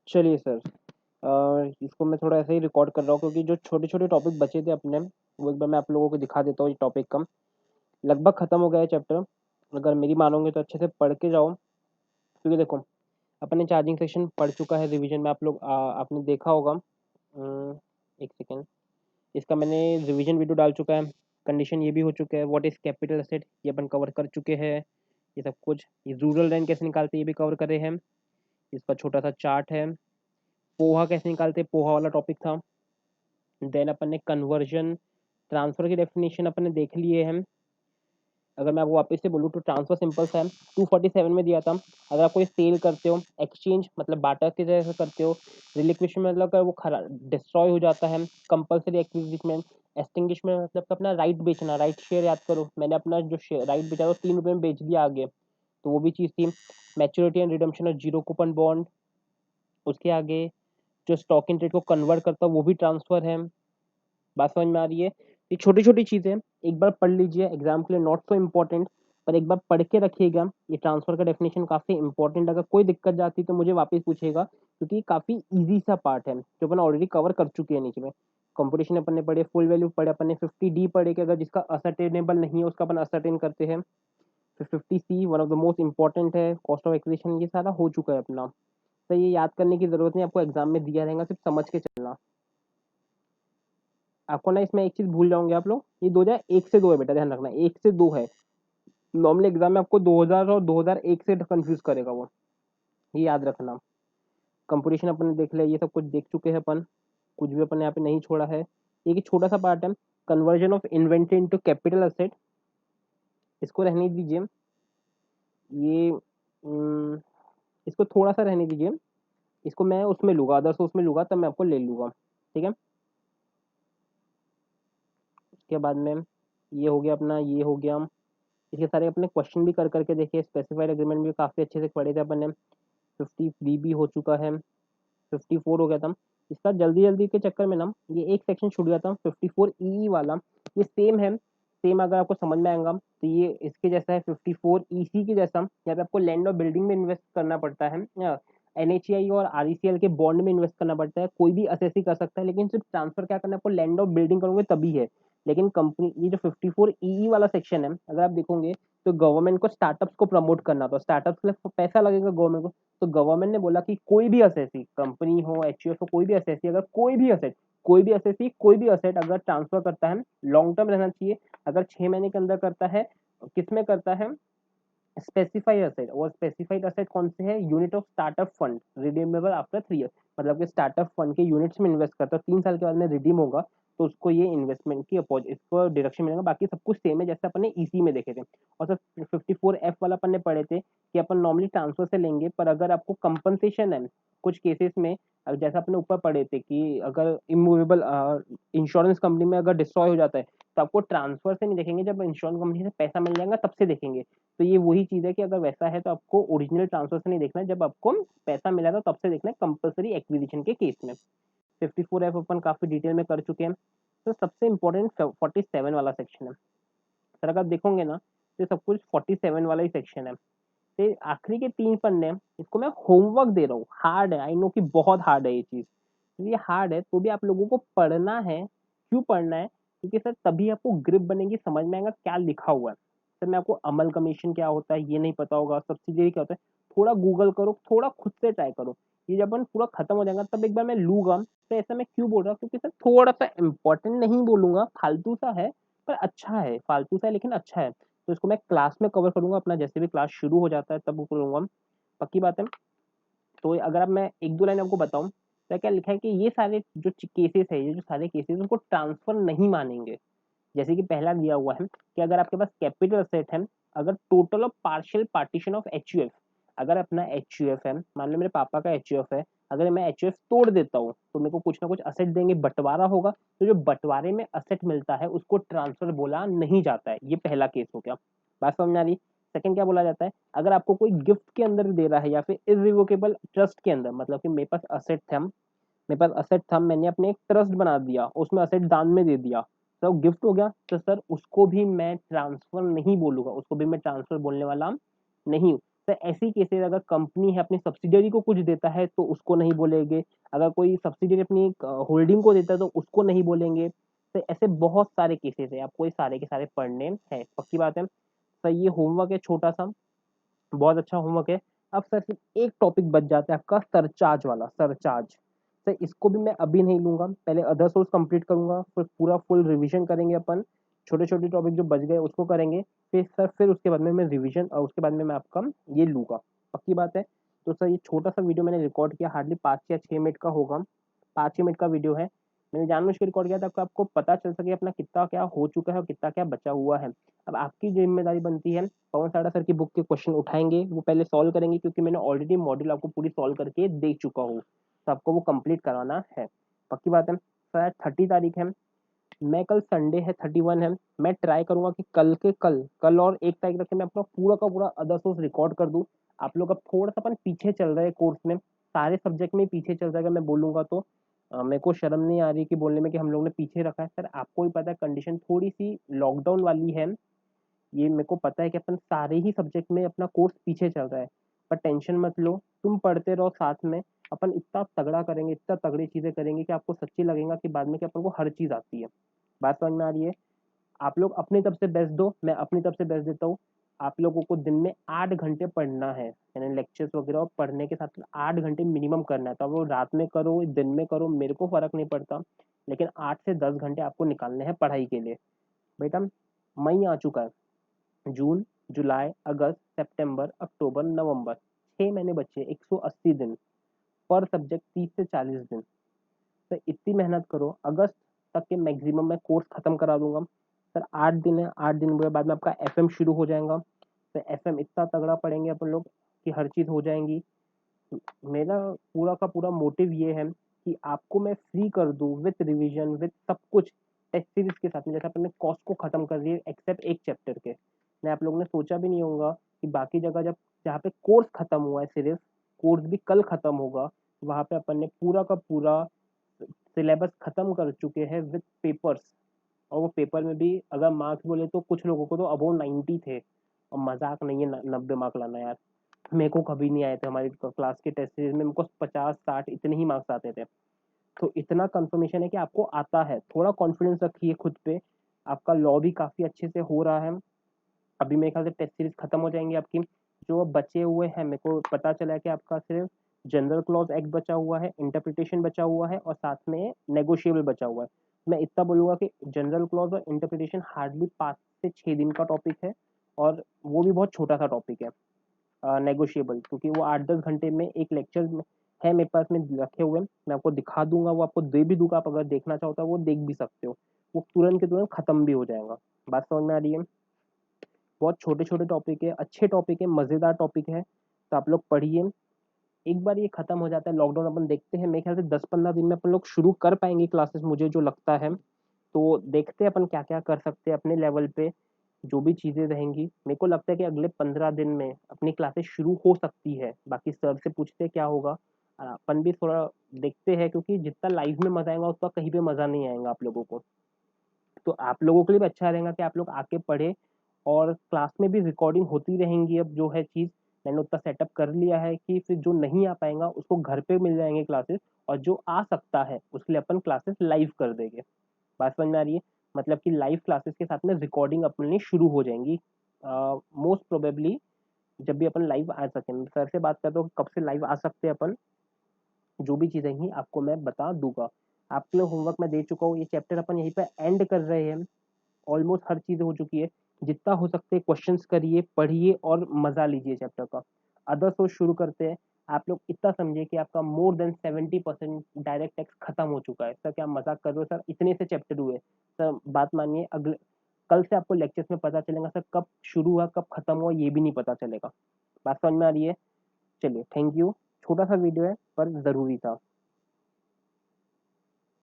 चलिए सर, इसको मैं थोड़ा ऐसे ही रिकॉर्ड कर रहा हूँ क्योंकि जो छोटे-छोटे टॉपिक बचे थे अपने, वो एक बार मैं आप लोगों को दिखा देता हूँ ये टॉपिक का। लगभग खत्म हो गया है चैप्टर, अगर मेरी मानोगे तो अच्छे से पढ़ के जाओ क्योंकि देखो, अपन ने चार्जिंग सेक्शन पढ़ चुका है रिवीजन में आप लोग आपने देखा होगा। एक सेकंड, इसका मैंने रिवीजन वीडियो डाल चुका है। कंडीशन ये भी हो चुका है, व्हाट इज़ कैपिटल एसेट ये अपन कवर कर चुके हैं, ये सब कुछ। ये रूरल रेंट कैसे निकालते हैं ये भी कवर करे हैं। इसका छोटा-सा चार्ट है। पोहा कैसे निकालते हैं, पोहा वाला टॉपिक था। देन अपन ने कन्वर्जन, ट्रांसफर की डेफिनेशन अपन ने देख लिए हैं। अगर मैं आपको वापस से बोलूँ तो ट्रांसफर सिंपल सा है, 247 में दिया था। अगर आप कोई सेल करते हो, एक्सचेंज मतलब बाटा की तरह से करते हो, रिलिक्विशन मतलब अगर वो खरा डिस्ट्रॉय हो जाता है, कंपल्सरी एक्विजिशमेंट, एक्सटिंग्विशमेंट मतलब अपना राइट बेचना, राइट शेयर याद करो, मैंने अपना जो शेयर राइट बेचा वो 3 रुपये में बेच दिया आगे, तो वो भी चीज़ थी। Maturity and redemption of zero coupon bond, उसके आगे जो स्टॉक इन ट्रेड को कन्वर्ट करता है वो भी ट्रांसफर है। बात समझ में आ रही है? ये छोटी-छोटी चीज़ें एक बार पढ़ लीजिए, एग्ज़ाम के लिए नॉट सो इम्पोर्टेंट, पर एक बार पढ़ के रखिएगा। ये ट्रांसफ़र का डेफिनिशन काफ़ी इम्पोर्टेंट, अगर कोई दिक्कत जाती है तो मुझे वापस पूछिएगा क्योंकि काफ़ी ईज़ी सा पार्ट है, जो अपन ऑलरेडी कवर कर चुके हैं नीचे में। कंपटीशन अपन ने पढ़े, फुल वैल्यू पढ़े, अपन ने 50 डी पढ़े कि अगर जिसका असर्टेनेबल नहीं है उसका अपन असर्टेन करते हैं। फिर 50 C one of the most important है, कॉस्ट ऑफ एक्विजिशन, ये सारा हो चुका है अपना। तो ये याद करने की ज़रूरत नहीं, आपको एग्ज़ाम में दिया रहेगा, सिर्फ समझ के चलना। आपको ना इसमें एक चीज़ भूल जाओगे आप लोग, ये 2001 से 2 है बेटा, ध्यान रखना 1 से 2 है। नॉर्मली एग्जाम में आपको 2000 और 2001 से कंफ्यूज करेगा वो, ये याद रखना। कंपटीशन अपन ने देख लिया, ये सब कुछ देख चुके हैं अपन, कुछ भी अपन ने यहाँ पे नहीं छोड़ा है। एक ही छोटा सा पार्ट है, conversion of inventory into capital asset, इसको रहने दीजिए। ये इसको थोड़ा सा रहने दीजिए, इसको मैं उसमें लूंगा, अदर्स उसमें लूंगा तब मैं आपको ले लूंगा, ठीक है। उसके बाद में ये हो गया अपना, ये हो गया। इसके सारे अपने क्वेश्चन भी कर करके देखिए, स्पेसिफाइड एग्रीमेंट भी काफ़ी अच्छे से पढ़े थे अपन ने। 53 भी हो चुका है, 54 हो गया था। इसका जल्दी जल्दी के चक्कर में ना ये एक सेक्शन छूट गया था, 54 ई वाला। ये सेम है, सेम अगर आपको समझ में आएगा तो ये इसके जैसा है। 54 ई सी के जैसा, यहाँ पे आपको लैंड और बिल्डिंग में इन्वेस्ट करना पड़ता है, एनएचआई और आरईसीएल के बॉन्ड में इन्वेस्ट करना पड़ता है। कोई भी असेसी कर सकता है, लेकिन सिर्फ ट्रांसफर क्या करना है आपको, लैंड और बिल्डिंग करोगे तभी है। लेकिन कंपनी ये जो 54 ई वाला सेक्शन है, अगर आप देखोगे तो गवर्नमेंट को स्टार्टअप्स को प्रमोट करना, तो स्टार्टअप्स के लिए पैसा लगेगा गवर्नमेंट को। तो गवर्नमेंट ने बोला कि कोई भी असेसी, कंपनी हो, एचयूएफ हो, कोई भी असेसी, अगर कोई भी असेसी कोई भी असेट अगर ट्रांसफर करता है, लॉन्ग टर्म रहना चाहिए। अगर 6 महीने के अंदर करता है, किस में करता है, स्पेसिफाइड असेट। और स्पेसिफाइड असेट कौन से है, unit of startup fund redeemable after 3 year, मतलब कि स्टार्टअप फंड के यूनिट्स में इन्वेस्ट करता है, 3 साल के बाद में रिडीम होगा, तो उसको ये इन्वेस्टमेंट की इसको डिडक्शन मिलेगा। बाकी सब कुछ सेम है जैसे अपन ने ईसी में देखे थे। और सर 54 एफ वाला अपन ने पढ़े थे कि अपन नॉर्मली ट्रांसफर से लेंगे, पर अगर आपको कंपनसेशन है कुछ केसेस में, जैसा अपने ऊपर पढ़े थे कि अगर इमूवेबल इंश्योरेंस कंपनी में अगर डिस्ट्रॉय हो जाता है, तो आपको ट्रांसफर से नहीं देखेंगे, जब इंश्योरेंस कंपनी से पैसा मिल जाएगा तब से देखेंगे। तो ये वही चीज़ है कि अगर वैसा है तो आपको ओरिजिनल ट्रांसफर से नहीं देखना है, जब आपको पैसा मिला था तब से देखना है, कंपलसरी एक्विजिशन के केस में। 54 एफ अपन काफी डिटेल में कर चुके हैं। तो सबसे इंपॉर्टेंट 47 वाला सेक्शन है सर, अगर आप देखोगे ना तो सब कुछ 47 वाला ही सेक्शन है। तो आखिरी के 3 पन्ने, इसको मैं होमवर्क दे रहा हूँ, हार्ड है, आई नो कि बहुत हार्ड है ये चीज, ये हार्ड है तो भी आप लोगों को पढ़ना है। क्यों पढ़ना है, क्योंकि सर तभी आपको ग्रिप बनेगी, समझ में आएगा क्या लिखा हुआ है। सर मैं आपको अमल कमीशन क्या होता है ये नहीं पता होगा, सब्सिडी क्या होता है, थोड़ा गूगल करो, थोड़ा खुद से ट्राई करो। ये जब अपन पूरा खत्म हो जाएगा तब एक बार मैं लूंगा। तो ऐसा मैं क्यों बोल रहा हूँ, क्योंकि सर थोड़ा सा इंपॉर्टेंट नहीं बोलूंगा, फालतू सा है, पर अच्छा है, फालतू सा है लेकिन अच्छा है। तो इसको मैं क्लास में कवर करूंगा, अपना जैसे भी क्लास शुरू हो जाता है तब वो करूंगा, पक्की बात है। तो अगर अब मैं एक दो लाइन आपको बताऊं तो क्या लिखा है कि ये सारे जो केसेस है, ये जो सारे केसेस उनको ट्रांसफर नहीं मानेंगे। जैसे कि पहला दिया हुआ है कि अगर आपके पास कैपिटल असेट है, अगर टोटल और पार्शियल पार्टीशन ऑफ एचयूएफ, अगर अपना एचयूएफ है, मान लो मेरे पापा का एचयूएफ है, अगर मैं एचयूएफ तोड़ देता हूँ तो मेरे को कुछ ना कुछ असेट देंगे, बंटवारा होगा, तो जो बंटवारे में असेट मिलता है उसको ट्रांसफर बोला नहीं जाता है। ये पहला केस हो गया, बात समझ आ रही। सेकंड क्या बोला जाता है, अगर आपको कोई गिफ्ट के अंदर दे रहा है या फिर इरिवोकेबल ट्रस्ट के अंदर, मतलब कि मेरे पास असेट था, मैंने अपने एक ट्रस्ट बना दिया, उसमें असेट दान में दे दिया, तो गिफ्ट हो गया, तो सर उसको भी मैं ट्रांसफर नहीं बोलूंगा, उसको भी मैं ट्रांसफर बोलने वाला नहीं हूँ। तो ऐसी केसेस अगर कंपनी है अपनी सब्सिडियरी को कुछ देता है तो उसको नहीं बोलेंगे, अगर कोई सब्सिडियरी अपनी होल्डिंग को देता है तो उसको नहीं बोलेंगे। तो ऐसे बहुत सारे केसेस है, आपको ये सारे के सारे पढ़ने हैं, पक्की बात है। सर ये होमवर्क है छोटा सा, बहुत अच्छा होमवर्क है। अब सर सिर्फ एक टॉपिक बच जाता है आपका, सरचार्ज वाला, सरचार्ज। सर इसको भी मैं अभी नहीं लूंगा, पहले अदर सोर्स कंप्लीट करूंगा, फिर पूरा फुल रिवीजन करेंगे अपन, छोटे छोटे टॉपिक जो बच गए उसको करेंगे, फिर उसके बाद में मैं रिवीजन और उसके बाद में मैं आपका ये लूंगा, पक्की बात है। तो सर ये छोटा सा वीडियो मैंने रिकॉर्ड किया, हार्डली 5 या 6 मिनट का होगा, 5 6 मिनट का वीडियो है। मैंने जानबूझ के रिकॉर्ड किया था, आपको पता चल सके अपना कितना क्या हो चुका है और कितना क्या बचा हुआ है। अब आपकी जिम्मेदारी बनती है, पवन साड़ा सर की बुक के क्वेश्चन उठाएंगे, वो पहले सॉल्व करेंगे, क्योंकि मैंने ऑलरेडी मॉड्यूल आपको पूरी सॉल्व करके दे चुका हूँ, तो आपको वो कंप्लीट कराना है, पक्की बात है। सर 30 तारीख है, मैं कल संडे है, 31 है, मैं ट्राई करूंगा कि कल और 1 तारीख तक मैं अपना पूरा का पूरा अदर सोर्स रिकॉर्ड कर दूं। आप लोग अब थोड़ा सा अपन पीछे चल रहे हैं कोर्स में, सारे सब्जेक्ट में पीछे चल जाएगा मैं बोलूंगा तो। मेरे को शर्म नहीं आ रही कि बोलने में कि हम लोग ने पीछे रखा है। सर आपको भी पता है कंडीशन थोड़ी सी लॉकडाउन वाली है, ये मेरे को पता है कि अपन सारे ही सब्जेक्ट में अपना कोर्स पीछे चल रहा है, पर टेंशन मत लो, तुम पढ़ते रहो साथ में, अपन इतना तगड़ा करेंगे, इतना तगड़ी चीजें करेंगे कि आपको सच्ची लगेगा कि बाद में कि अपन को हर चीज आती है। बात समझ में आ रही है? आप लोग अपनी तरफ से बेस्ट दो, मैं अपनी तरफ से बेस्ट देता हूँ। आप लोगों को दिन में 8 घंटे पढ़ना है, यानी लेक्चर्स वगैरह और पढ़ने के साथ 8 घंटे मिनिमम करना है, तो वो रात में करो दिन में करो मेरे को फर्क नहीं पड़ता, लेकिन 8 से 10 घंटे आपको निकालने हैं पढ़ाई के लिए। बेटा मई आ चुका है, जून, जुलाई, अगस्त, सितंबर, अक्टूबर, नवंबर, 6 महीने बचे, 180 दिन, पर सब्जेक्ट 30 से 40 दिन। सर इतनी मेहनत करो, अगस्त तक के मैक्सिमम मैं कोर्स खत्म करा दूंगा। सर 8 दिन है, 8 दिन के बाद में आपका एफएम शुरू हो जाएगा। तो एफएम इतना तगड़ा पढ़ेंगे अपन लोग कि हर चीज हो जाएंगी। मेरा पूरा का पूरा मोटिव ये है कि आपको मैं फ्री कर दूं विथ रिवीजन विथ सब कुछ, टेस्ट सीरीज के साथ में, जैसे अपन ने कॉस्ट को खत्म कर दिया एक्सेप्ट एक चैप्टर के। मैं आप लोगों ने सोचा भी नहीं होगा कि बाकी जगह जब जहाँ पे कोर्स खत्म हुआ है, सिर्फ कोर्स भी कल खत्म होगा, वहां पे अपन ने पूरा का पूरा सिलेबस खत्म कर चुके हैं विथ पेपर्स। और वो पेपर में भी अगर मार्क्स बोले तो कुछ लोगों को तो अबोव 90 थे, और मजाक नहीं है 90 मार्क लाना यार, मेरे को कभी नहीं आए थे, हमारी क्लास के टेस्ट सीरीज में मेरे को 50 60 इतने ही मार्क्स आते थे। तो इतना कंफर्मेशन है कि आपको आता है, थोड़ा कॉन्फिडेंस रखिए खुद पे। आपका लॉ भी काफी अच्छे से हो रहा है, अभी मेरे ख्याल से टेस्ट सीरीज खत्म हो जाएंगी आपकी। जो बचे हुए हैं मेरे को पता चला है कि आपका सिर्फ जनरल क्लॉज एक्ट बचा हुआ है, इंटरप्रिटेशन बचा हुआ है, और साथ में नेगोशिएबल बचा हुआ है। मैं इतना बोलूंगा कि जनरल क्लॉज और इंटरप्रिटेशन हार्डली 5 से 6 दिन का टॉपिक है, और वो भी बहुत छोटा सा टॉपिक है नेगोशिएबल, क्योंकि वो 8 10 घंटे में एक लेक्चर है मेरे पास में रखे हुए, मैं आपको दिखा दूंगा, वो आपको दे भी दूंगा, आप अगर देखना चाहो तो वो देख भी सकते हो, वो तुरंत के तुरंत खत्म भी हो जाएगा। बात समझ में आ रही है? बहुत छोटे छोटे टॉपिक है, अच्छे टॉपिक है, मजेदार टॉपिक है, तो आप लोग पढ़िए। एक बार ये खत्म हो जाता है लॉकडाउन, अपन देखते हैं, मेरे ख्याल से 10 15 दिन में अपन लोग शुरू कर पाएंगे क्लासेस, मुझे जो लगता है। तो देखते हैं अपन क्या क्या कर सकते हैं अपने लेवल पे, जो भी चीजें रहेंगी मेरे को लगता है कि अगले 15 दिन में अपनी क्लासेस शुरू हो सकती है, बाकी सर से पूछते हैं क्या होगा। अपन भी थोड़ा देखते हैं, क्योंकि जितना लाइव में मजा आएगा उतना कहीं पे मजा नहीं आएगा आप लोगों को। तो आप लोगों के लिए भी अच्छा रहेगा कि आप लोग आके पढ़े, और क्लास में भी रिकॉर्डिंग होती रहेंगी। अब जो है चीज मैंने उतना सेटअप कर लिया है कि फिर जो नहीं आ पाएगा उसको घर पे मिल जाएंगे क्लासेस, और जो आ सकता है उसके लिए अपन क्लासेस लाइव कर देंगे। बात समझ में आ रही है? मतलब कि लाइव क्लासेस के साथ में रिकॉर्डिंग अपनी शुरू हो जाएंगी मोस्ट प्रोबेबली, जब भी अपन लाइव आ सके। सर से बात करते हो कब से लाइव आ सकते हैं अपन, जो भी चीजें ही आपको मैं बता दूंगा। आपके लिए होमवर्क मैं दे चुका हूँ, ये चैप्टर अपन यहीं पे एंड कर रहे हैं, ऑलमोस्ट हर चीज हो चुकी है। जितना हो सकते क्वेश्चंस करिए, पढ़िए और मजा लीजिए चैप्टर का। अदर सोच शुरू करते हैं। आप लोग इतना समझिए कि आपका मोर देन 70% डायरेक्ट टेक्स्ट खत्म हो चुका है। सर क्या मजाक कर रहे हो सर, इतने से चैप्टर हुए? सर बात मानिए, अगले कल से आपको लेक्चर्स में पता चलेगा सर कब शुरू हुआ कब खत्म हुआ, ये भी नहीं पता चलेगा। बात समझ में आ रही है? चलिए थैंक यू, छोटा सा वीडियो है पर जरूरी था।